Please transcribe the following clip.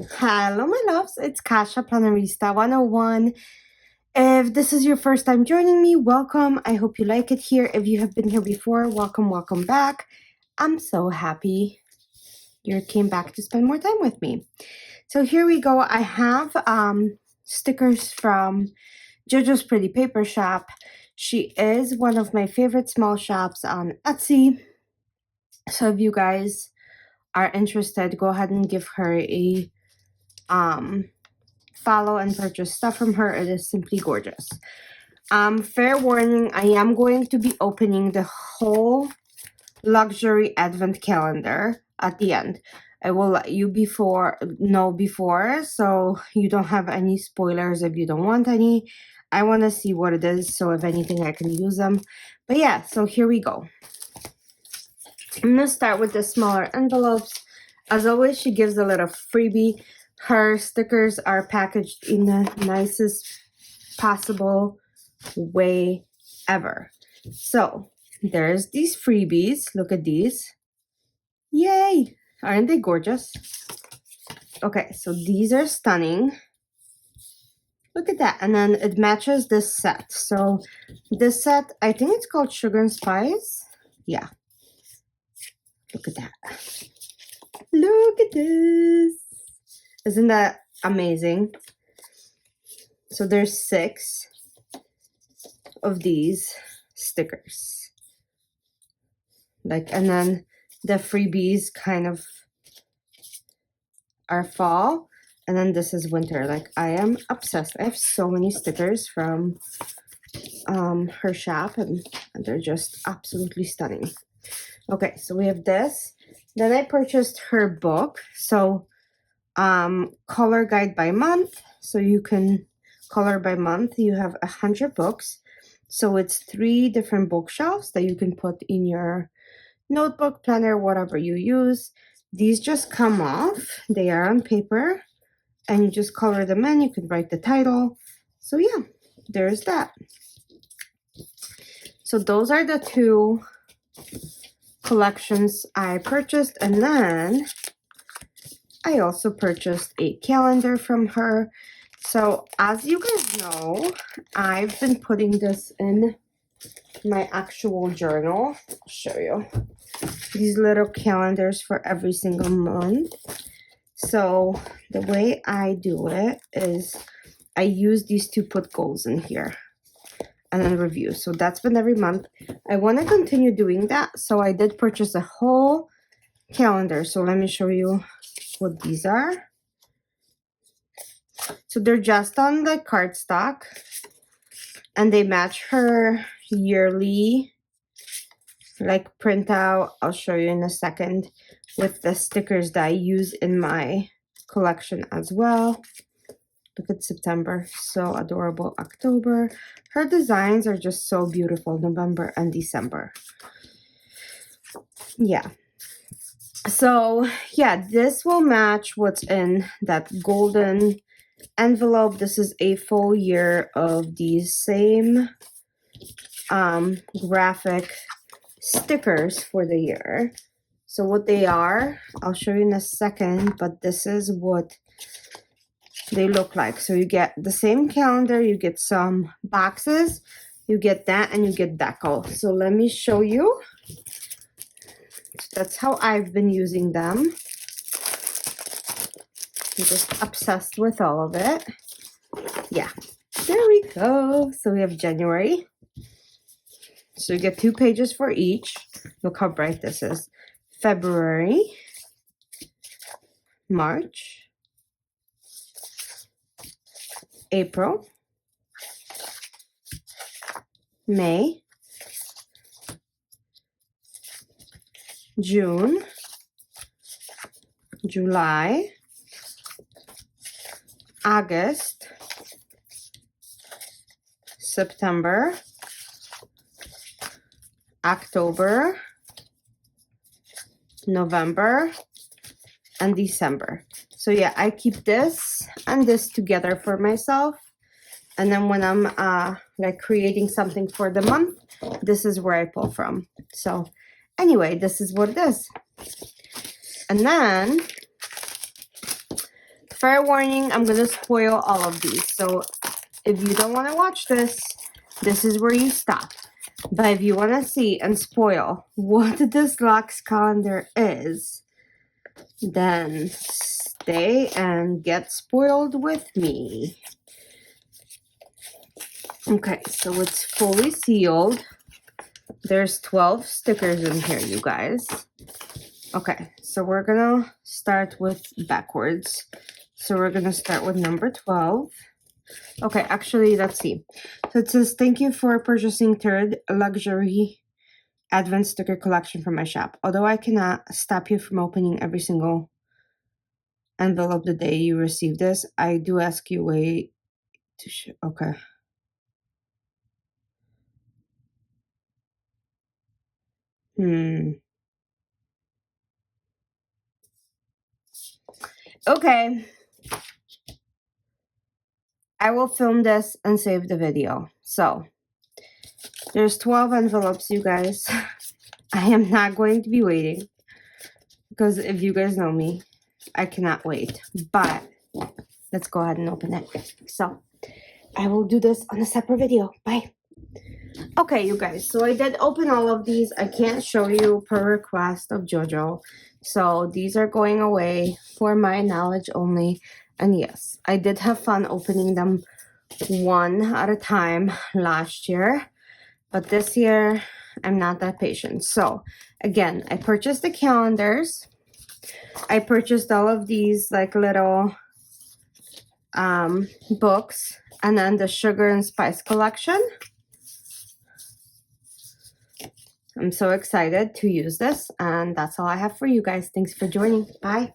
Hello, my loves. It's Kasha Planarista 101. If this is your first time joining me, welcome. I hope you like it here. If you have been here before, welcome back. I'm so happy you came back to spend more time with me. So here we go. I have stickers from Jojo's Pretty Paper Shop. She is one of my favorite small shops on Etsy. So if you guys are interested, go ahead and give her a follow and purchase stuff from her. It is simply gorgeous. Fair warning, I am going to be opening the whole luxury advent calendar at the end. I will let you know before, so you don't have any spoilers if you don't want any. I want to see what it is, so if anything I can use them. But yeah, so here we go. I'm going to start with the smaller envelopes. As always, she gives a little freebie. Her stickers are packaged in the nicest possible way ever. So there's these freebies. Look at these. Yay! Aren't they gorgeous? Okay, so these are stunning. Look at that. And then it matches this set. So this set, I think it's called Sugar and Spice. Yeah. Look at that. Look at this. Isn't that amazing? So there's 6 of these stickers. And then the freebies kind of are fall. And then this is winter. I am obsessed. I have so many stickers from her shop and they're just absolutely stunning. Okay, so we have this. Then I purchased her book. So color guide by month, so you can color by month. You have 100 books, so it's 3 different bookshelves that you can put in your notebook, planner, whatever you use. These just come off. They are on paper and you just color them in. You can write the title. So yeah, there's that. So those are the 2 collections I purchased, and then I also purchased a calendar from her. So as you guys know, I've been putting this in my actual journal. I'll show you. These little calendars for every single month. So the way I do it is I use these to put goals in here and then review. So that's been every month. I want to continue doing that. So I did purchase a whole calendar. So let me show you what these are. So they're just on the cardstock and they match her yearly printout. I'll show you in a second with the stickers that I use in my collection as well. Look at September, so adorable. October. Her designs are just so beautiful. November and December. Yeah. So yeah, this will match what's in that golden envelope. This is a full year of these same graphic stickers for the year. So what they are, I'll show you in a second, but this is what they look like. So you get the same calendar, you get some boxes, you get that, and you get deco. So let me show you. That's how I've been using them. I'm just obsessed with all of it. Yeah, there we go. So we have January. So you get 2 pages for each. Look how bright this is. February, March, April, May, June, July, August, September, October, November, and December. So yeah, I keep this and this together for myself. And then when I'm creating something for the month, this is where I pull from. So anyway, this is what it is. And then fair warning, I'm gonna spoil all of these. So if you don't want to watch this, this is where you stop. But if you want to see and spoil what this Lux calendar is, then stay and get spoiled with me. Okay, so it's fully sealed. There's 12 stickers in here, you guys. Okay, so we're gonna start with backwards. So we're gonna start with number 12. Okay, actually, let's see. So it says, thank you for purchasing third luxury advent sticker collection from my shop. Although I cannot stop you from opening every single envelope the day you receive this, I do ask you wait to okay. Okay. I will film this and save the video. So there's 12 envelopes, you guys. I am not going to be waiting because if you guys know me, I cannot wait. But let's go ahead and open it. So I will do this on a separate video. Bye. Okay, you guys. So I did open all of these. I can't show you per request of Jojo. So these are going away for my knowledge only. And yes, I did have fun opening them one at a time last year. But this year, I'm not that patient. So again, I purchased the calendars. I purchased all of these like little books. And then the sugar and spice collection. I'm so excited to use this. And that's all I have for you guys. Thanks for joining. Bye.